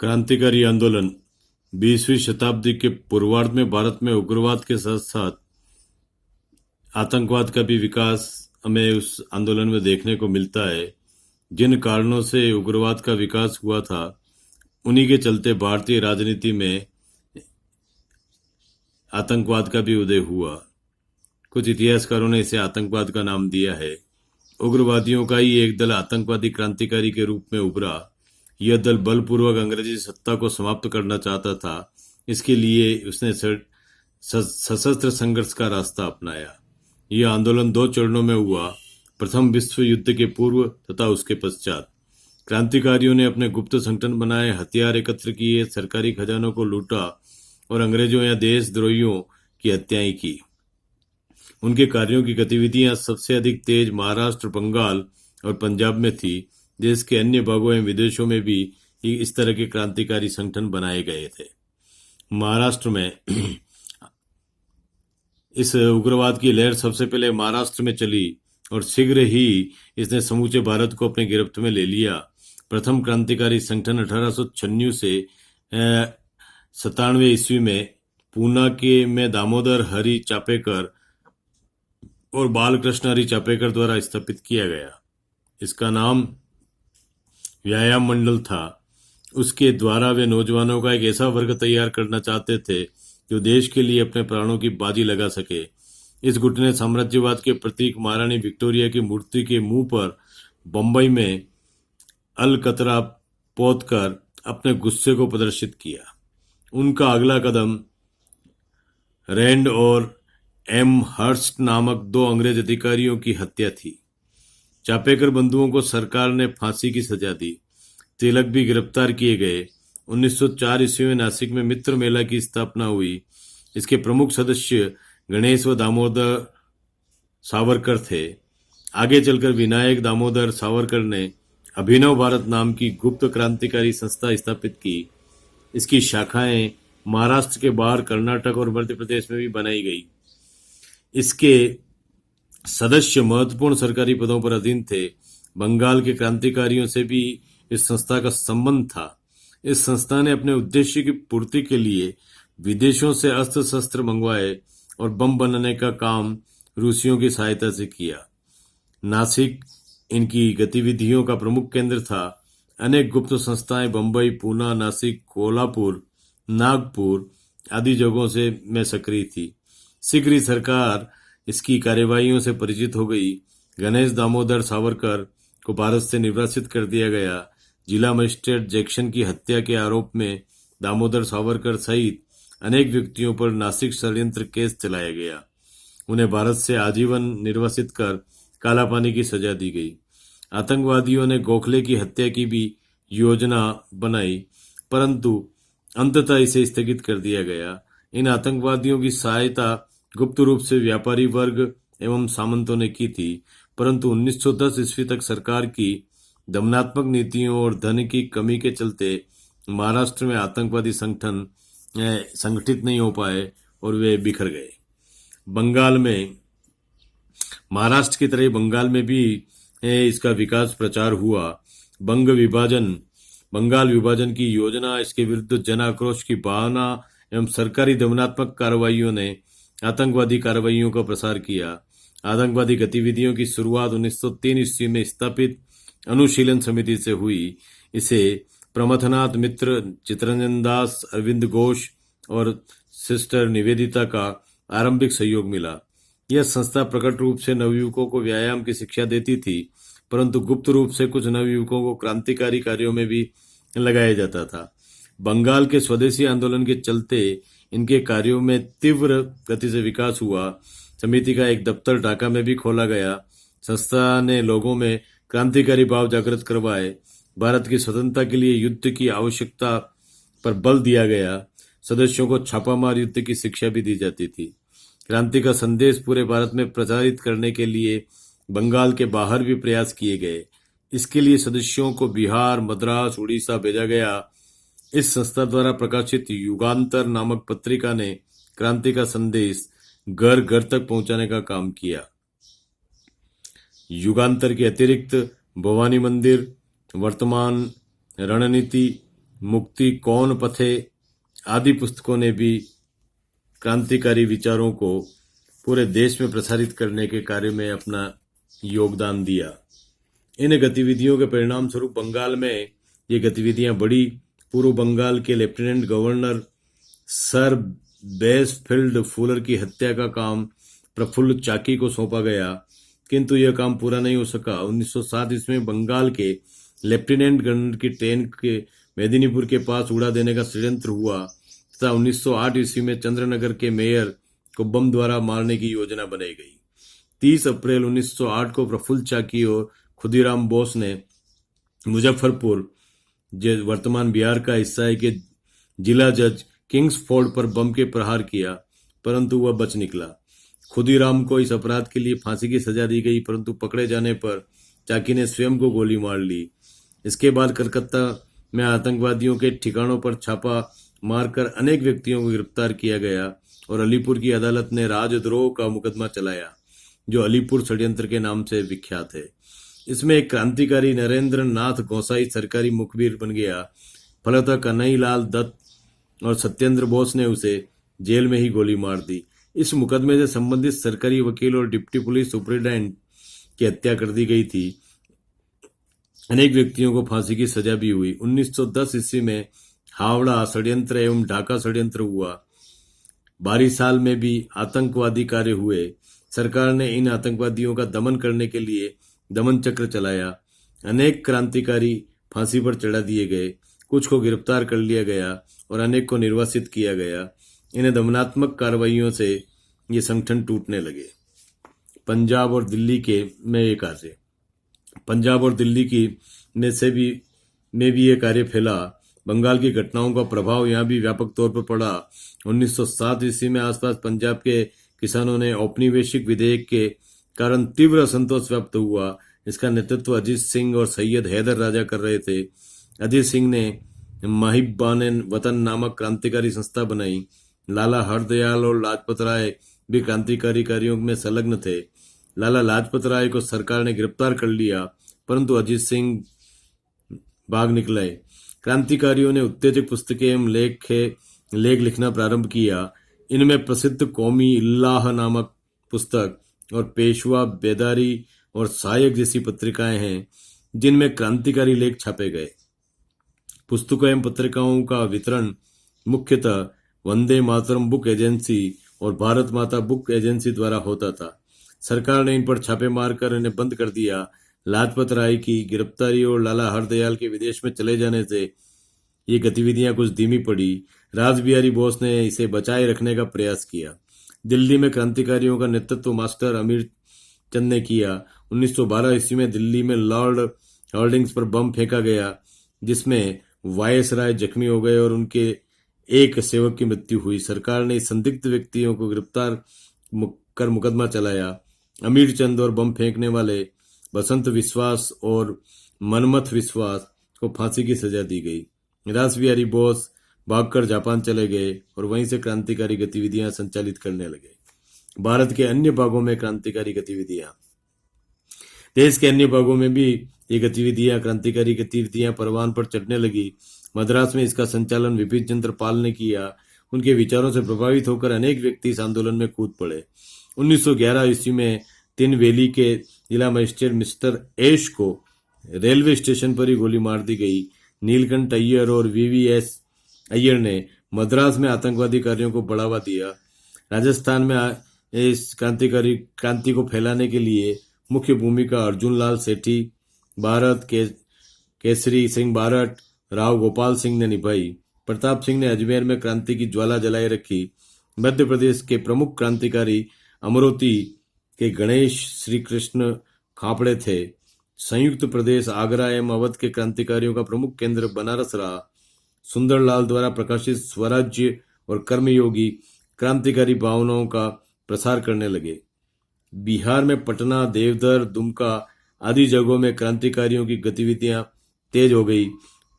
क्रांतिकारी आंदोलन 20वीं शताब्दी के पूर्वार्ध में भारत में उग्रवाद के साथ साथ आतंकवाद का भी विकास हमें उस आंदोलन में देखने को मिलता है। जिन कारणों से उग्रवाद का विकास हुआ था, उन्हीं के चलते भारतीय राजनीति में आतंकवाद का भी उदय हुआ। कुछ इतिहासकारों ने इसे आतंकवाद का नाम दिया है। उग्रवादियों का ही एक दल आतंकवादी क्रांतिकारी के रूप में उभरा। यह दल बलपूर्वक अंग्रेजी सत्ता को समाप्त करना चाहता था। इसके लिए उसने सशस्त्र संघर्ष का रास्ता अपनाया। यह आंदोलन 2 चरणों में हुआ, प्रथम विश्व युद्ध के पूर्व तथा उसके पश्चात। क्रांतिकारियों ने अपने गुप्त संगठन बनाए, हथियार एकत्र किए, सरकारी खजानों को लूटा और अंग्रेजों या देशद्रोहियों की हत्याएं की। उनके कार्यों की गतिविधियां सबसे अधिक तेज महाराष्ट्र, बंगाल और पंजाब में थी। देश के अन्य भागों एवं विदेशों में भी इस तरह के क्रांतिकारी संगठन बनाए गए थे। महाराष्ट्र में इस उग्रवाद की लहर सबसे पहले महाराष्ट्र में चली और शीघ्र ही इसने समूचे भारत को अपने गिरफ्त में ले लिया। प्रथम क्रांतिकारी संगठन 1896 से 97 ईस्वी में पूना के में दामोदर हरि चापेकर और बालकृष्ण हरि चापेकर द्वारा स्थापित किया गया। इसका नाम व्यायाम मंडल था। उसके द्वारा वे नौजवानों का एक ऐसा वर्ग तैयार करना चाहते थे जो देश के लिए अपने प्राणों की बाजी लगा सके। इस गुट ने साम्राज्यवाद के प्रतीक महारानी विक्टोरिया की मूर्ति के मुंह पर बंबई में अलकतरा पोतकर अपने गुस्से को प्रदर्शित किया। उनका अगला कदम रैंड और एम हर्स्ट नामक 2 अंग्रेज अधिकारियों की हत्या थी। चापेकर बंधुओं को सरकार ने फांसी की सजा दी। तिलक भी गिरफ्तार किए गए। 1904 ईस्वी में नासिक में मित्र मेला की स्थापना हुई। इसके प्रमुख सदस्य गणेश व दामोदर सावरकर थे। आगे चलकर विनायक दामोदर सावरकर ने अभिनव भारत नाम की गुप्त क्रांतिकारी संस्था स्थापित की। इसकी शाखाएं महाराष्ट्र के बाहर कर्नाटक और मध्य प्रदेश में भी बनाई गई। इसके सदस्य महत्वपूर्ण सरकारी पदों पर अधीन थे। बंगाल के क्रांतिकारियों से भी इस संस्था का संबंध था। इस संस्था ने अपने उद्देश्य की पूर्ति के लिए विदेशों से अस्त्र शस्त्र मंगवाए और बम बनाने का काम रूसियों की सहायता से किया। नासिक इनकी गतिविधियों का प्रमुख केंद्र था। अनेक गुप्त संस्थाएं बंबई, पूना, नासिक, कोल्हापुर, नागपुर आदि जगहों से में सक्रिय थी। शीघ्र ही सरकार इसकी कार्यवाहियों से परिचित हो गई। गणेश दामोदर सावरकर को भारत से निर्वासित कर दिया गया। जिला मजिस्ट्रेट जैक्सन की हत्या के आरोप में दामोदर सावरकर सहित अनेक व्यक्तियों पर नासिक षड्यंत्र केस चलाया गया। उन्हें भारत से आजीवन निर्वासित कर काला पानी की सजा दी गई। आतंकवादियों ने गोखले की हत्या की भी योजना बनाई, परंतु अंततः इसे स्थगित कर दिया गया। इन आतंकवादियों की सहायता गुप्त रूप से व्यापारी वर्ग एवं सामंतों ने की थी, परंतु 1910 ईस्वी तक सरकार की दमनात्मक नीतियों और धन की कमी के चलते महाराष्ट्र में आतंकवादी संगठन संगठित नहीं हो पाए और वे बिखर गए। बंगाल में महाराष्ट्र की तरह बंगाल में भी इसका विकास प्रचार हुआ। बंगाल विभाजन की योजना, इसके विरुद्ध जन आक्रोश की भावना एवं सरकारी दमनात्मक कार्रवाइयों ने आतंकवादी कार्रवाइयों का प्रसार किया। आतंकवादी गतिविधियों की शुरुआत 1903 ईस्वी में स्थापित अनुशीलन समिति से हुई। इसे प्रमथनाथ मित्र, चित्तरंजन दास, अरविंद घोष और सिस्टर निवेदिता का आरंभिक सहयोग मिला। यह संस्था प्रकट रूप से नवयुवकों को व्यायाम की शिक्षा देती थी, परंतु गुप्त रूप से कुछ नवयुवकों को क्रांतिकारी कार्यों में भी लगाया जाता था। बंगाल के स्वदेशी आंदोलन के चलते इनके कार्यों में तीव्र गति से विकास हुआ। समिति का एक दफ्तर ढाका में भी खोला गया। संस्था ने लोगों में क्रांतिकारी भाव जागृत करवाए। भारत की स्वतंत्रता के लिए युद्ध की आवश्यकता पर बल दिया गया। सदस्यों को छापामार युद्ध की शिक्षा भी दी जाती थी। क्रांति का संदेश पूरे भारत में प्रचारित करने के लिए बंगाल के बाहर भी प्रयास किए गए। इसके लिए सदस्यों को बिहार, मद्रास, उड़ीसा भेजा गया। इस संस्था द्वारा प्रकाशित युगांतर नामक पत्रिका ने क्रांति का संदेश घर घर तक पहुंचाने का काम किया। युगांतर के अतिरिक्त भवानी मंदिर, वर्तमान, रणनीति, मुक्ति कौन पथे आदि पुस्तकों ने भी क्रांतिकारी विचारों को पूरे देश में प्रसारित करने के कार्य में अपना योगदान दिया। इन गतिविधियों के परिणाम स्वरूप बंगाल में ये गतिविधियां बढ़ी। पूर्व बंगाल के lieutenant governor sir base field Fuller की हत्या का काम प्रफुल्ल चाकी को सौंपा गया, किंतु यह काम पूरा नहीं हो सका। 1907 ईस्वी में बंगाल के लेफ्टिनेंट गवर्नर की ट्रेन के मेदिनीपुर के पास उड़ा देने का षड्यंत्र हुआ तथा 1908 ईस्वी में चंद्रनगर के मेयर को बम द्वारा मारने की योजना बनाई गई। 30 अप्रैल 1908 को प्रफुल्ल चाकी और खुदीराम बोस ने मुजफ्फरपुर, जो वर्तमान बिहार का हिस्सा है, के जिला जज किंग्सफोर्ड पर बम के प्रहार किया, परंतु वह बच निकला। खुदीराम को इस अपराध के लिए फांसी की सजा दी गई, परंतु पकड़े जाने पर चाकी ने स्वयं को गोली मार ली। इसके बाद कलकत्ता में आतंकवादियों के ठिकानों पर छापा मारकर अनेक व्यक्तियों को गिरफ्तार किया गया और अलीपुर की अदालत ने राजद्रोह का मुकदमा चलाया, जो अलीपुर षड्यंत्र के नाम से विख्यात है। इसमें एक क्रांतिकारी नरेंद्र नाथ गोसाई सरकारी मुखबिर बन गया। फलतः कन्हैयालाल दत्त और सत्येंद्र बोस ने उसे जेल में ही गोली मार दी। इस मुकदमे से संबंधित सरकारी वकील और डिप्टी पुलिस सुपरिटेंडेंट की हत्या कर दी गई थी। अनेक व्यक्तियों को फांसी की सजा भी हुई। 1910 ईस्वी में हावड़ा षड्यंत्र एवं ढाका षड्यंत्र हुआ। बारीसाल में भी आतंकवादी कार्य हुए। सरकार ने इन आतंकवादियों का दमन करने के लिए दमन चक्र चलाया। अनेक क्रांतिकारी फांसी पर चढ़ा दिए गए, कुछ को गिरफ्तार कर लिया गया और अनेक को निर्वासित किया गया। इन दमनात्मक कार्रवाइयों से ये संगठन टूटने लगे। पंजाब और दिल्ली के में ये कार्य, पंजाब और दिल्ली की में भी ये कार्य फैला। बंगाल की घटनाओं का प्रभाव यहाँ भी व्यापक तौर पर पड़ा। 1907 ईस्वी में आसपास पंजाब के किसानों ने औपनिवेशिक विधेयक के कारण तीव्र असंतोष व्यक्त हुआ। इसका नेतृत्व अजीत सिंह और सैयद हैदर राजा कर रहे थे। अजीत सिंह ने महिबाने वतन नामक क्रांतिकारी संस्था बनाई। लाला हरदयाल और लाजपत राय भी क्रांतिकारी कार्यों में संलग्न थे। लाला लाजपत राय को सरकार ने गिरफ्तार कर लिया, परंतु अजीत सिंह भाग निकले। क्रांतिकारियों ने उत्तेजक पुस्तकें एवं लेख लिखना प्रारंभ किया। इनमें प्रसिद्ध कौमी इल्लाह नामक पुस्तक और पेशवा, बेदारी और सहायक जैसी पत्रिकाएं हैं, जिनमें क्रांतिकारी लेख छापे गए। पुस्तकों एवं पत्रिकाओं का वितरण मुख्यतः वंदे मातरम बुक एजेंसी और भारत माता बुक एजेंसी द्वारा होता था। सरकार ने इन पर छापे मारकर इन्हें बंद कर दिया। लाजपत राय की गिरफ्तारी और लाला हरदयाल के विदेश में चले जाने से ये गतिविधियां कुछ धीमी पड़ी। रासबिहारी बोस ने इसे बचाए रखने का प्रयास किया। दिल्ली में क्रांतिकारियों का नेतृत्व मास्टर अमीर चंद ने किया। 1912 ईस्वी में दिल्ली में लॉर्ड हॉर्डिंग्स पर बम फेंका गया, जिसमें वायसराय जख्मी हो गए और उनके एक सेवक की मृत्यु हुई। सरकार ने संदिग्ध व्यक्तियों को गिरफ्तार कर मुकदमा चलाया। अमीर चंद और बम फेंकने वाले बसंत विश्वास और मनमथ विश्वास को फांसी की सजा दी गई। रासबिहारी बोस भागकर जापान चले गए और वहीं से क्रांतिकारी गतिविधियां संचालित करने लगे। भारत के अन्य भागों में क्रांतिकारी गतिविधियां, देश के अन्य भागों में भी ये गतिविधियां, क्रांतिकारी गतिविधियां परवान पर चढ़ने लगी। मद्रास में इसका संचालन विपिन चंद्र पाल ने किया। उनके विचारों से प्रभावित होकर अनेक व्यक्ति इस आंदोलन में कूद पड़े। 1911 ईस्वी में तिनवेली के जिला मजिस्ट्रेट मिस्टर एश को रेलवे स्टेशन पर ही गोली मार दी गई। नीलकंठ अय्यर और वीवीएस अय्यर ने मद्रास में आतंकवादी कार्यों को बढ़ावा दिया। राजस्थान में इस क्रांति को फैलाने के लिए मुख्य भूमिका अर्जुन लाल सेठी, भारत केसरी सिंह बारट, राव गोपाल सिंह ने निभाई। प्रताप सिंह ने अजमेर में क्रांति की ज्वाला जलाए रखी। मध्य प्रदेश के प्रमुख क्रांतिकारी अमरोती के गणेश श्री कृष्ण खापड़े थे। संयुक्त प्रदेश आगरा एवं अवध के क्रांतिकारियों का प्रमुख केंद्र बनारस रहा। सुंदरलाल द्वारा प्रकाशित स्वराज्य और कर्मयोगी क्रांतिकारी भावनाओं का प्रसार करने लगे। बिहार में पटना, देवघर, दुमका आदि जगहों में क्रांतिकारियों की गतिविधियां तेज हो गई।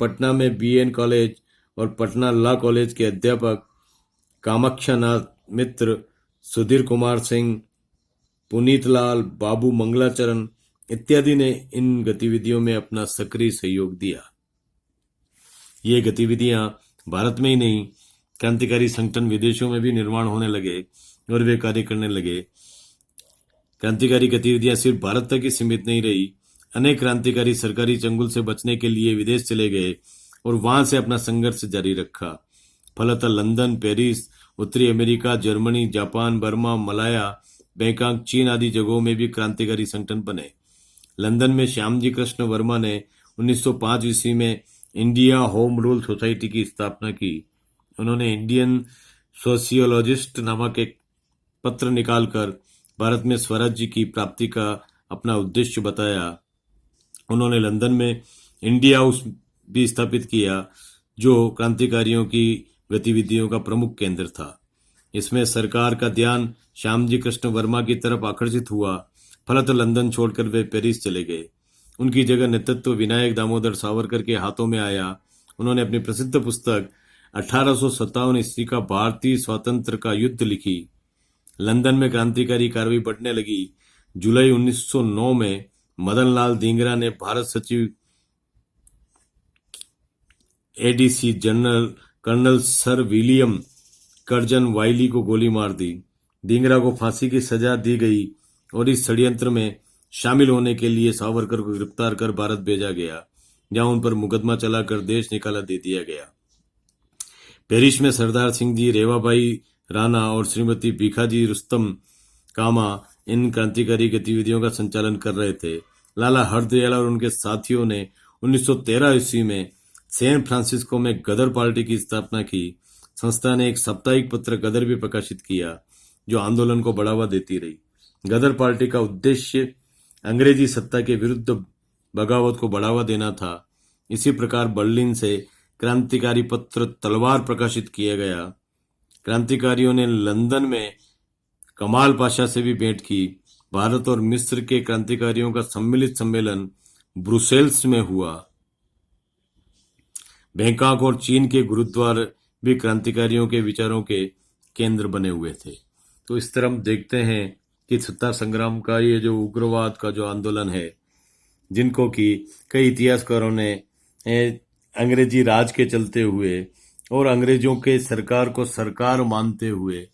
पटना में बीएन कॉलेज और पटना लॉ कॉलेज के अध्यापक कामाख्यानाथ मित्र, सुधीर कुमार सिंह, पुनीतलाल, बाबू मंगलाचरण इत्यादि ने इन गतिविधियों में अपना सक्रिय सहयोग दिया। ये गतिविधियां भारत में ही नहीं, क्रांतिकारी संगठन विदेशों में भी निर्माण होने लगे और वे कार्य करने लगे। क्रांतिकारी गतिविधियां सिर्फ भारत तक ही सीमित नहीं रही। अनेक क्रांतिकारी सरकारी चंगुल से बचने के लिए विदेश चले गए और वहां से अपना संघर्ष जारी रखा। फलतः लंदन, पेरिस, उत्तरी America, Germany, Japan, Burma, Malaya, Bangkok, चीन आदि जगहों में भी क्रांतिकारी संगठन बने। लंदन में श्यामजी कृष्ण वर्मा ने 1905 ईस्वी में इंडिया होम रूल सोसाइटी की स्थापना की। उन्होंने इंडियन सोशियोलॉजिस्ट नामक एक पत्र निकालकर भारत में स्वराज्य की प्राप्ति का अपना उद्देश्य बताया। उन्होंने लंदन में इंडिया हाउस भी स्थापित किया, जो क्रांतिकारियों की गतिविधियों का प्रमुख केंद्र था। इसमें सरकार का ध्यान श्यामजी कृष्ण वर्मा की तरफ आकर्षित हुआ। फलतः लंदन छोड़कर वे पेरिस चले गए। उनकी जगह नेतृत्व विनायक दामोदर सावरकर के हाथों में आया। उन्होंने अपनी प्रसिद्ध पुस्तक 1857 ईस्वी का भारतीय स्वातंत्र का युद्ध लिखी। लंदन में क्रांतिकारी कार्रवाई बढ़ने लगी। जुलाई 1909 में मदन लाल धींगरा ने भारत सचिव ADC general colonel sir William Curzon Wyllie को गोली मार दी। धींगरा को फांसी की सजा दी गई और इस षड्यंत्र में शामिल होने के लिए सावरकर को गिरफ्तार कर भारत भेजा गया, जहां उन पर मुकदमा चलाकर देश निकाला दे दिया गया। पेरिस में सरदार सिंह जी, रेवाबाई राणा और श्रीमती भीखाजी रुस्तम कामा इन क्रांतिकारी गतिविधियों का संचालन कर रहे थे। लाला हरदयाल और उनके साथियों ने 1913 ईस्वी में सैन फ्रांसिस्को में गदर पार्टी की स्थापना की। संस्था ने एक साप्ताहिक पत्र गदर भी प्रकाशित किया, जो आंदोलन को बढ़ावा देती रही। गदर पार्टी का उद्देश्य अंग्रेजी सत्ता के विरुद्ध बगावत को बढ़ावा देना था। इसी प्रकार बर्लिन से क्रांतिकारी पत्र तलवार प्रकाशित किया गया। क्रांतिकारियों ने लंदन में कमाल पाशा से भी भेंट की। भारत और मिस्र के क्रांतिकारियों का सम्मिलित सम्मेलन ब्रुसेल्स में हुआ। बैंकॉक और चीन के गुरुद्वार भी क्रांतिकारियों के विचारों के केंद्र बने हुए थे। तो इस तरह हम देखते हैं कि सत्ता संग्राम का ये जो उग्रवाद का जो आंदोलन है, जिनको कि कई इतिहासकारों ने अंग्रेजी राज के चलते हुए और अंग्रेजों के सरकार को सरकार मानते हुए,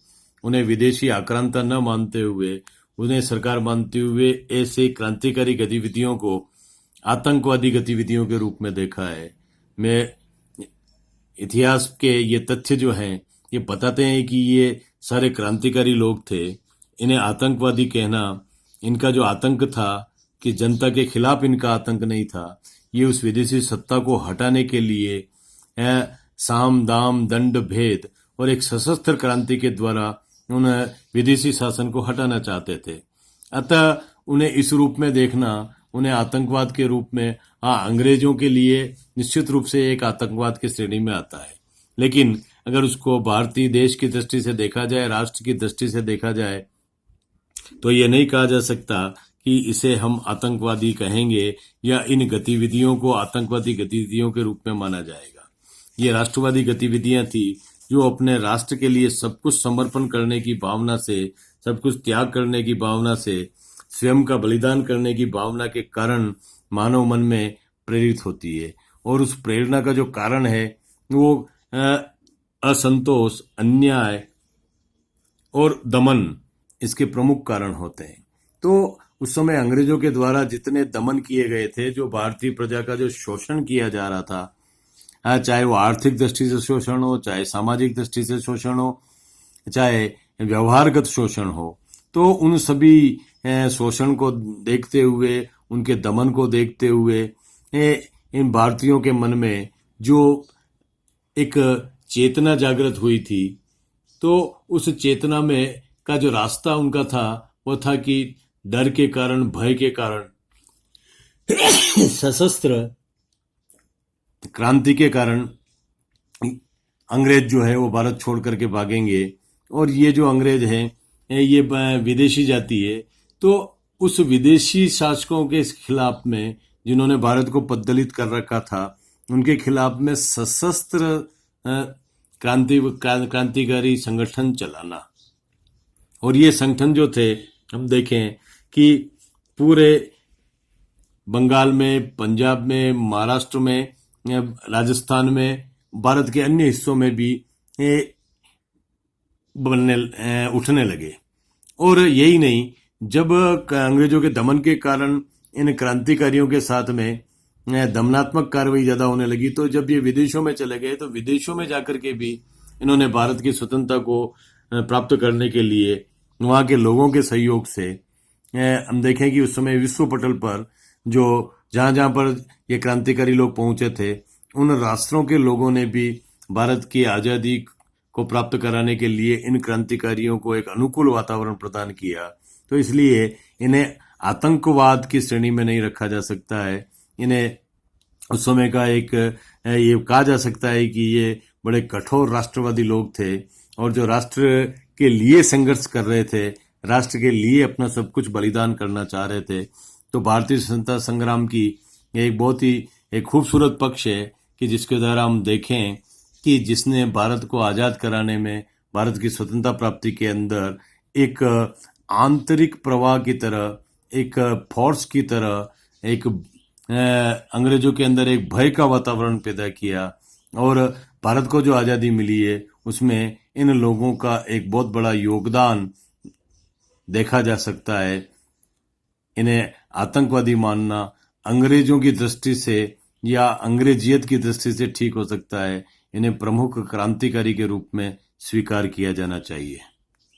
उन्हें विदेशी आक्रांता न मानते हुए, उन्हें सरकार मानते हुए ऐसे क्रांतिकारी गतिविधियों को आतंकवादी गतिविधियों के रूप में देखा है। मैं इतिहास के ये तथ्य जो हैं ये बताते हैं कि ये सारे क्रांतिकारी लोग थे। इन्हें आतंकवादी कहना, इनका जो आतंक था कि जनता के खिलाफ इनका आतंक नहीं था, ये उस विदेशी सत्ता को हटाने के लिए साम दाम दंड भेद और एक सशस्त्र क्रांति के द्वारा उन्हें विदेशी शासन को हटाना चाहते थे। अतः उन्हें इस रूप में देखना, उन्हें आतंकवाद के रूप में, अंग्रेजों के लिए निश्चित रूप से एक आतंकवाद की श्रेणी में आता है। लेकिन अगर उसको भारतीय देश की दृष्टि से देखा जाए, राष्ट्र की दृष्टि से देखा जाए, तो ये नहीं कहा जा सकता कि इसे हम आतंकवादी कहेंगे या इन गतिविधियों को आतंकवादी गतिविधियों के रूप में माना जाएगा। ये राष्ट्रवादी गतिविधियां थी जो अपने राष्ट्र के लिए सब कुछ समर्पण करने की भावना से, सब कुछ त्याग करने की भावना से, स्वयं का बलिदान करने की भावना के कारण मानव मन में प्रेरित होती है। और उस प्रेरणा का जो कारण है वो असंतोष, अन्याय और दमन इसके प्रमुख कारण होते हैं। तो उस समय अंग्रेजों के द्वारा जितने दमन किए गए थे, जो भारतीय प्रजा का जो शोषण किया जा रहा था, चाहे वो आर्थिक दृष्टि से शोषण हो, चाहे सामाजिक दृष्टि से शोषण हो, चाहे व्यवहारगत शोषण हो, तो उन सभी शोषण को देखते हुए, उनके दमन को देखते हुए इन भारतीयों के मन में जो एक चेतना जागृत हुई थी, तो उस चेतना में का जो रास्ता उनका था वो था कि डर के कारण, भय के कारण, सशस्त्र क्रांति के कारण अंग्रेज जो है वो भारत छोड़ करके भागेंगे। और ये जो अंग्रेज हैं ये विदेशी जाति है। तो उस विदेशी शासकों के खिलाफ में, जिन्होंने भारत को पद्दलित कर रखा था, उनके खिलाफ में सशस्त्र क्रांतिकारी संगठन चलाना। और ये संगठन जो थे, हम देखें कि पूरे बंगाल में, पंजाब में, महाराष्ट्र में राजस्थान में, भारत के अन्य हिस्सों में भी उठने लगे। और यही नहीं, जब अंग्रेजों के दमन के कारण इन क्रांतिकारियों के साथ में दमनात्मक कार्रवाई ज्यादा होने लगी, तो जब ये विदेशों में चले गए, तो विदेशों में जाकर के भी इन्होंने भारत की स्वतंत्रता को प्राप्त करने के लिए वहां के लोगों के सहयोग से, हम देखें कि उस समय विश्व पटल पर जो जहां जहां पर ये क्रांतिकारी लोग पहुंचे थे, उन राष्ट्रों के लोगों ने भी भारत की आजादी को प्राप्त कराने के लिए इन क्रांतिकारियों को एक अनुकूल वातावरण प्रदान किया। तो इसलिए इन्हें आतंकवाद की श्रेणी में नहीं रखा जा सकता है। इन्हें उस समय का एक ये कहा जा सकता है कि ये बड़े कठोर राष्ट्रवादी लोग थे, और जो राष्ट्र के लिए संघर्ष कर रहे थे, राष्ट्र के लिए अपना सब कुछ बलिदान करना चाह रहे थे। तो भारतीय स्वतंत्रता संग्राम की एक बहुत ही एक खूबसूरत पक्ष है कि जिसके द्वारा हम देखें कि जिसने भारत को आजाद कराने में, भारत की स्वतंत्रता प्राप्ति के अंदर एक आंतरिक प्रवाह की तरह, एक फोर्स की तरह, एक अंग्रेजों के अंदर एक भय का वातावरण पैदा किया, और भारत को जो आजादी मिली है उसमें इन लोगों का एक बहुत बड़ा योगदान देखा जा सकता है। इन्हें आतंकवादी मानना अंग्रेजों की दृष्टि से या अंग्रेजियत की दृष्टि से ठीक हो सकता है, इन्हें प्रमुख क्रांतिकारी के रूप में स्वीकार किया जाना चाहिए।